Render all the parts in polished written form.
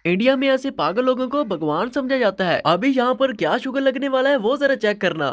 India में ऐसे पागल लोगों को भगवान समझा जाता है। अभी यहाँ पर क्या शुगर लगने वाला है वो जरा चेक करना।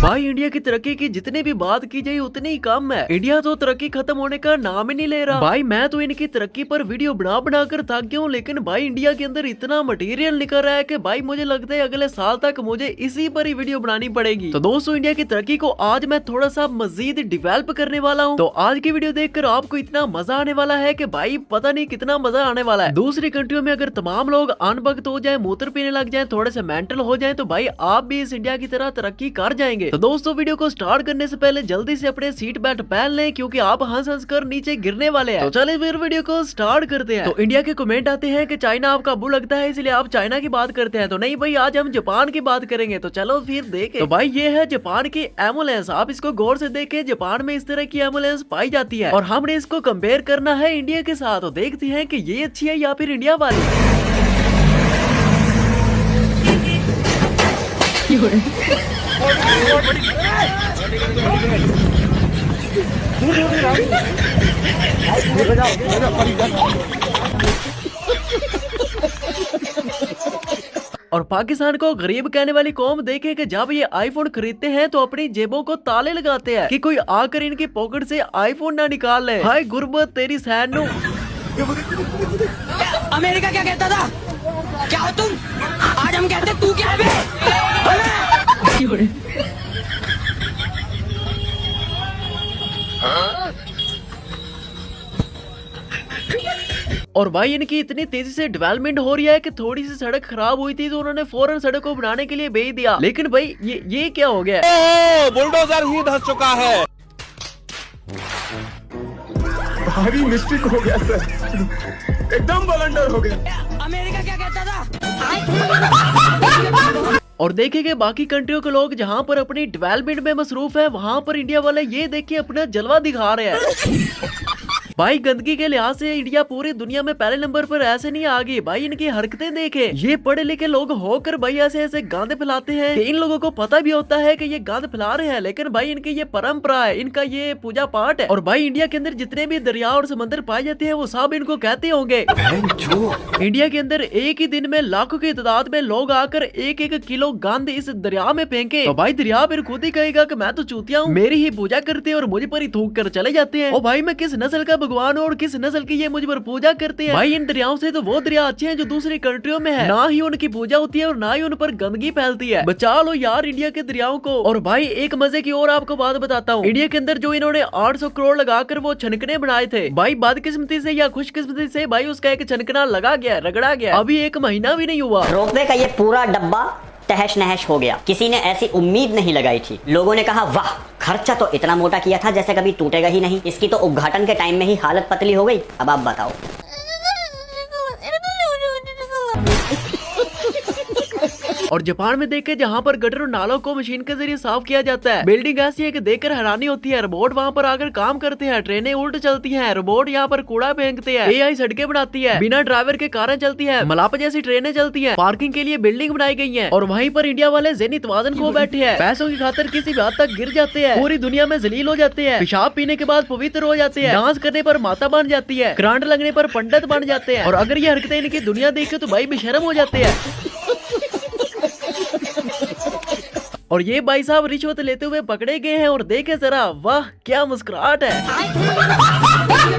भाई इंडिया की तरक्की की जितनी भी बात की जाए उतनी ही कम है। इंडिया तो तरक्की खत्म होने का नाम ही नहीं ले रहा। भाई मैं तो इनकी तरक्की पर वीडियो बना कर थक गया हूँ, लेकिन भाई इंडिया के अंदर इतना मटेरियल निकल रहा है कि भाई मुझे लगता है अगले साल तक मुझे इसी पर ही वीडियो बनानी पड़ेगी। तो दोस्तों इंडिया की तरक्की को आज मैं थोड़ा सा मजीद डेवलप करने वाला हूँ। तो आज की वीडियो देखकर आपको इतना मजा आने वाला है कि भाई पता नहीं कितना मजा आने वाला है। दूसरी कंट्रियों में अगर तमाम लोग अनभक्त हो जाए, मूत्र पीने लग जाए, थोड़े से मेंटल हो जाए, तो भाई आप भी इस इंडिया की तरह तरक्की कर जाएंगे। तो दोस्तों वीडियो को स्टार्ट करने से पहले जल्दी से अपने सीट बेल्ट पहन लें, क्योंकि आप हंस हंस कर नीचे गिरने वाले हैं। तो चलिए फिर वीडियो को स्टार्ट करते हैं। तो इंडिया के कमेंट आते हैं कि चाइना आपका बुरा लगता है इसलिए आप चाइना की बात करते हैं। तो नहीं भाई, आज हम जापान की बात करेंगे। तो चलो फिर देखें। तो भाई ये है जापान की एम्बुलेंस। आप इसको गौर से देखें, जापान में इस तरह की एम्बुलेंस पाई जाती है और हमने इसको कंपेयर करना है इंडिया के साथ। तो देखते हैं कि ये अच्छी है या फिर इंडिया वाली। और पाकिस्तान को गरीब कहने वाली कौम देखे कि जब ये आईफोन खरीदते हैं तो अपनी जेबों को ताले लगाते हैं कि कोई आकर इनकी पॉकेट से आईफोन ना निकाल ले। हाय गुर्बत तेरी सहन नु। अमेरिका क्या कहता था? क्या हो तुम? आज हम कहते तू क्या है बे? और भाई इनकी इतनी तेजी से डेवलपमेंट हो रही है कि थोड़ी सी सड़क खराब हुई थी तो उन्होंने फौरन सड़क को बनाने के लिए भेज दिया। लेकिन भाई ये क्या हो गया? बुलडोजर ही धस चुका है। भारी मिस्टेक हो गया सर, एकदम ब्लंडर हो गया। अमेरिका क्या कहता था? और देखेंगे बाकी कंट्रियों के लोग जहां पर अपनी डेवलपमेंट में मसरूफ है, वहां पर इंडिया वाले ये देखिए अपना जलवा दिखा रहे हैं। भाई गंदगी के लिहाज से इंडिया पूरी दुनिया में पहले नंबर पर ऐसे नहीं आ गई। भाई इनकी हरकतें देखे, ये पढ़े लिखे लोग होकर भाई ऐसे ऐसे गांदे फैलाते हैं कि इन लोगों को पता भी होता है कि ये गांद फैला रहे हैं, लेकिन भाई इनकी ये परंपरा है, इनका ये पूजा पाठ है। और भाई इंडिया के अंदर जितने भी दरिया और समंदर पाए जाते हैं वो सब इनको कहते होंगे। इंडिया के अंदर एक ही दिन में लाखों की तादाद में लोग आकर एक एक किलो गांद इस दरिया में फेंके, तो भाई दरिया फिर खुद ही कहेगा कि मैं तो चूतिया हूँ, मेरी ही पूजा करते हैं और मुझे पर ही थूक कर चले जाते हैं। और भाई मैं किस नस्ल का भगवान हूँ और किस नस्ल की ये मुझ पर पूजा करते हैं। भाई इन दरियाओं से तो वो दरिया अच्छे हैं जो दूसरी कंट्रियों में है, ना ही उनकी पूजा होती है और ना ही उन पर गंदगी फैलती है। बचा लो यार इंडिया के दरियाओं को। और भाई एक मजे की और आपको बात बताता हूँ, इंडिया के अंदर जो इन्होंने 800 करोड़ लगाकर वो छनकने बनाए थे, भाई बदकिस्मती से या खुशकिस्मती से भाई उसका एक छनकना लगा गया, रगड़ा गया, अभी 1 महीना भी नहीं हुआ। रोपवे का ये पूरा डब्बा तहश नहश हो गया। किसी ने ऐसी उम्मीद नहीं लगाई थी। लोगों ने कहा वाह, खर्चा तो इतना मोटा किया था जैसे कभी टूटेगा ही नहीं। इसकी तो उद्घाटन के टाइम में ही हालत पतली हो गई। अब आप बताओ। और जापान में देखे जहाँ पर गटर और नालों को मशीन के जरिए साफ किया जाता है। बिल्डिंग ऐसी है कि देखकर हैरानी होती है। रोबोट वहाँ पर आकर काम करते हैं, ट्रेनें उल्ट चलती हैं, रोबोट यहाँ पर कूड़ा फेंकते हैं, एआई सड़कें बनाती है, बिना ड्राइवर के कारें चलती है, मलापा जैसी ट्रेनें चलती हैं, पार्किंग के लिए बिल्डिंग बनाई गई है। और वहीं पर इंडिया वाले ज़हनी तवाज़ुन खो बैठे हैं, पैसों की खातिर किसी भी हद तक गिर जाते हैं, पूरी दुनिया में जलील हो जाते हैं, पेशाब पीने के बाद पवित्र हो जाते हैं, डांस करने पर माता बन जाती है, करंट लगने पर पंडित बन जाते हैं। और अगर ये हरकतें इनकी दुनिया देखे तो भाई बेशर्म हो जाते हैं। और ये भाई साहब रिश्वत लेते हुए पकड़े गए हैं और देखे जरा, वाह क्या मुस्कुराहट है।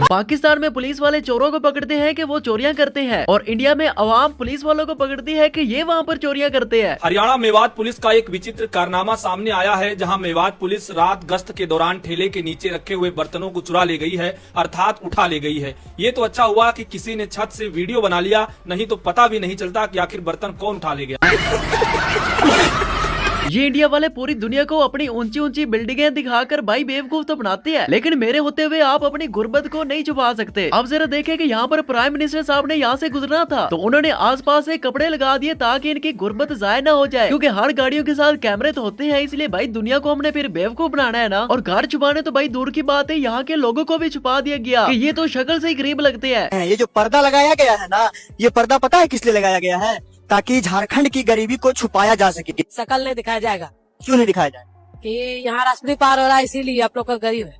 पाकिस्तान में पुलिस वाले चोरों को पकड़ते हैं कि वो चोरियां करते हैं, और इंडिया में अवाम पुलिस वालों को पकड़ती है कि ये वहाँ पर चोरियां करते हैं। हरियाणा मेवात पुलिस का एक विचित्र कारनामा सामने आया है, जहां मेवात पुलिस रात गश्त के दौरान ठेले के नीचे रखे हुए बर्तनों को चुरा ले गई है, अर्थात उठा ले गई है। ये तो अच्छा हुआ कि किसी ने छत से वीडियो बना लिया, नहीं तो पता भी नहीं चलता कि आखिर बर्तन कौन उठा ले गया। ये इंडिया वाले पूरी दुनिया को अपनी ऊंची ऊंची बिल्डिंगें दिखाकर भाई बेवकूफ तो बनाते हैं, लेकिन मेरे होते हुए आप अपनी गुर्बत को नहीं छुपा सकते। अब जरा देखें कि यहाँ पर प्राइम मिनिस्टर साहब ने यहाँ से गुजरना था तो उन्होंने आसपास से कपड़े लगा दिए ताकि इनकी गुर्बत जाया ना हो जाए, क्योंकि हर गाड़ियों के साथ कैमरे तो होते हैं, इसलिए भाई दुनिया को हमने फिर बेवकूफ बनाना है ना। और घर छुपाने तो भाई दूर की बात है, यहाँ के लोगों को भी छुपा दिया गया कि ये तो शक्ल से ही गरीब लगते हैं। ये जो पर्दा लगाया गया है ना, ये पर्दा पता है किस लिए लगाया गया है? ताकि झारखंड की गरीबी को छुपाया जा सके। शकल नहीं दिखाया जाएगा क्यों नहीं दिखाया जाए? कि यहाँ राष्ट्रपति पार हो रहा है, इसीलिए आप लोग का गरीब है।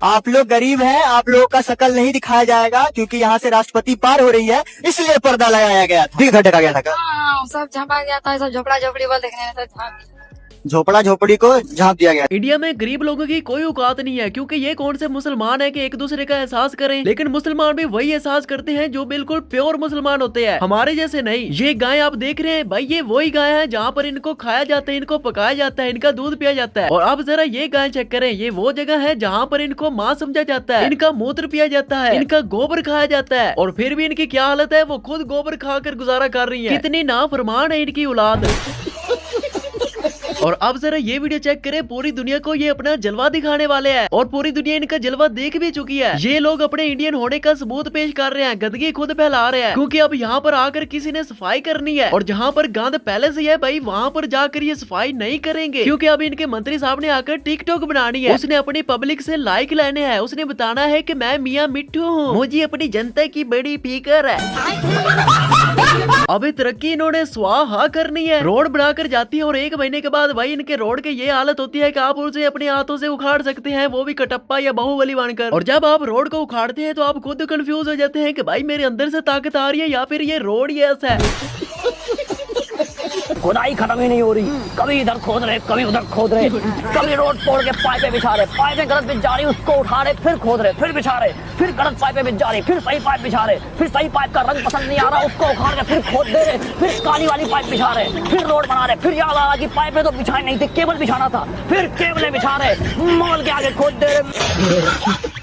आप लोग गरीब हैं, आप लोगों का शकल नहीं दिखाया जाएगा क्योंकि यहाँ से राष्ट्रपति पार हो रही है, इसलिए पर्दा लगाया गया था। घर ढका गया था, सब झाँपा गया था, सब झोपड़ा झोपड़ी वाल देखने झोपड़ा झोपड़ी को झाँप दिया गया। इंडिया में गरीब लोगों की कोई औकात नहीं है, क्योंकि ये कौन से मुसलमान है कि एक दूसरे का एहसास करें, लेकिन मुसलमान भी वही एहसास करते हैं जो बिल्कुल प्योर मुसलमान होते हैं, हमारे जैसे नहीं। ये गाय आप देख रहे हैं भाई, ये वही गाय है जहाँ पर इनको खाया जाता है, इनको पकाया जाता है, इनका दूध पिया जाता है। और अब जरा ये गाय चेक करें, ये वो जगह है जहाँ पर इनको माँ समझा जाता है, इनका मूत्र पिया जाता है, इनका गोबर खाया जाता है, और फिर भी इनकी क्या हालत है, वो खुद गोबर खाकर गुजारा कर रही है। कितनी नाफरमान है इनकी औलाद। और अब जरा ये वीडियो चेक करें, पूरी दुनिया को ये अपना जलवा दिखाने वाले हैं और पूरी दुनिया इनका जलवा देख भी चुकी है। ये लोग अपने इंडियन होने का सबूत पेश कर रहे हैं, गंदगी खुद फैला रहे हैं, क्योंकि अब यहाँ पर आकर किसी ने सफाई करनी है, और जहाँ पर गंद पहले से है भाई वहाँ पर जाकर ये सफाई नहीं करेंगे, क्योंकि अब इनके मंत्री साहब ने आकर टिकटॉक बनानी है। उसने अपनी पब्लिक से लाइक लेने हैं, उसने बताना है कि मैं मियाँ मिट्टू हूँ, मुझे अपनी जनता की बड़ी फिक्र है। अभी तरक्की इन्होंने स्वाहा करनी है, रोड बनाकर जाती है और 1 महीने के बाद भाई इनके रोड के ये हालत होती है कि आप उसे अपने हाथों से उखाड़ सकते हैं, वो भी कटप्पा या बाहुबली बनकर। और जब आप रोड को उखाड़ते हैं तो आप खुद कंफ्यूज हो जाते हैं कि भाई मेरे अंदर से ताकत आ रही है या फिर ये रोड ही ऐसा है। खुदाई खत्म ही नहीं हो रही, कभी इधर खोद रहे कभी उधर खोद रहे, कभी रोड तोड़ के पाइपें बिछा रहे, पाइपें गलत बिछ जा रही उसको उठा रहे, फिर खोद रहे, फिर बिछा रहे, फिर गलत पाइपें बिछ जा रही, फिर सही पाइप बिछा रहे, फिर सही पाइप का रंग पसंद नहीं आ रहा उसको उखाड़ के फिर खोद दे रहे, फिर काली वाली पाइप बिछा रहे, फिर रोड बना रहे, फिर याद आ रहा कि पाइपें तो बिछाई नहीं थी, केबल बिछाना था, फिर केबलें बिछा रहे, मॉल के आगे खोद दे रहे।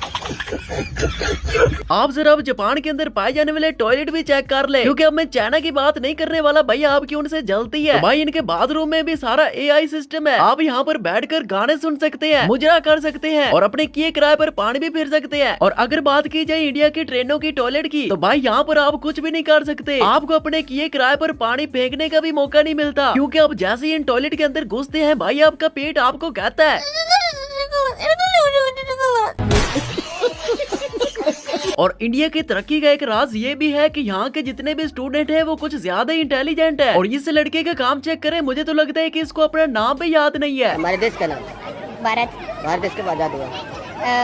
आप जरा अब जापान के अंदर पाए जाने वाले टॉयलेट भी चेक कर ले, क्योंकि अब मैं चाइना की बात नहीं करने वाला भाई, आपकी उनसे जलती है। भाई इनके बाथरूम में भी सारा AI सिस्टम है, आप यहाँ पर बैठकर गाने सुन सकते हैं, मुजरा कर सकते हैं और अपने किए किराए पर पानी भी फिर सकते हैं। और अगर बात की जाए इंडिया की ट्रेनों की टॉयलेट की, तो भाई यहाँ पर आप कुछ भी नहीं कर सकते, आपको अपने किए किराए पर पानी फेंकने का भी मौका नहीं मिलता, क्योंकि अब जैसे ही इन टॉयलेट के अंदर घुसते हैं भाई आपका पेट आपको कहता है। और इंडिया की तरक्की का एक राज ये भी है कि यहाँ के जितने भी स्टूडेंट हैं वो कुछ ज्यादा ही इंटेलिजेंट है। और इस लड़के का काम चेक करें, मुझे तो लगता है कि इसको अपना नाम भी याद नहीं है। हमारे देश का नाम भारत। भारत देश कब आजाद हुआ?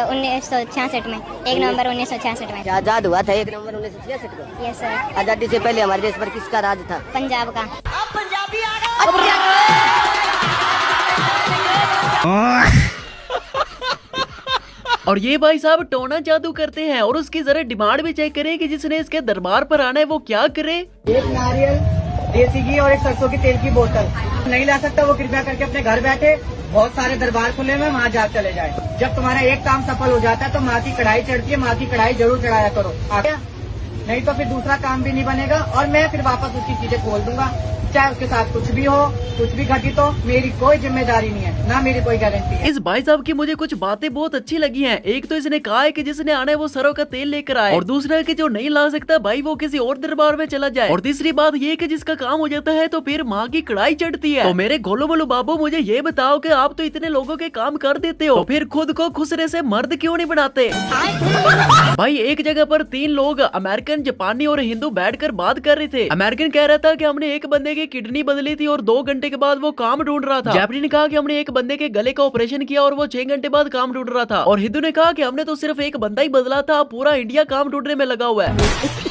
1966 में, 1 नवंबर 1966 में आजाद हुआ था 1 नवंबर 1966 को। Yes sir. आजादी से पहले हमारे देश पर किसका राज था? पंजाब का। और ये भाई साहब टोना जादू करते हैं, और उसकी जरा डिमांड भी चेक करें कि जिसने इसके दरबार पर आना है वो क्या करे। 1 नारियल, देसी घी और 1 सरसों की तेल की बोतल नहीं ला सकता, वो कृपया करके अपने घर बैठे, बहुत सारे दरबार खुले में वहाँ जा चले जाए। जब तुम्हारा एक काम सफल हो जाता है तो माँ की कढ़ाई चढ़ती है, माँ की कढ़ाई जरूर चढ़ाया करो, नहीं तो फिर दूसरा काम भी नहीं बनेगा और मैं फिर वापस उसकी चीजें खोल दूंगा, चाहे उसके साथ कुछ भी हो, कुछ भी घटित हो, मेरी कोई जिम्मेदारी नहीं है, ना मेरी कोई गारंटी है। इस भाई साहब की मुझे कुछ बातें बहुत अच्छी लगी हैं। एक तो इसने कहा है कि जिसने आना है वो सरों का तेल लेकर आए, और दूसरा कि जो नहीं ला सकता भाई वो किसी और दरबार में चला जाए, और तीसरी बात ये कि जिसका काम हो जाता है तो फिर माँ की कढ़ाई चढ़ती है। तो मेरे गोलू मोलू बाबू मुझे ये बताओ कि आप तो इतने लोगों के काम कर देते हो, तो फिर खुद को खुसरे से मर्द क्यों नहीं बनाते? भाई एक जगह पर 3 लोग अमेरिकन, जापानी और हिंदू बैठकर बात कर रहे थे। अमेरिकन कह रहा था कि हमने एक बंदे की किडनी बदली थी और 2 घंटे के बाद वो काम ढूंढ रहा था। जापानी ने कहा कि हमने एक बंदे के गले का ऑपरेशन किया और वो 6 घंटे बाद काम ढूंढ रहा था। और हिंदू ने कहा कि हमने तो सिर्फ एक बंदा ही बदला था, पूरा इंडिया काम ढूंढने में लगा हुआ है।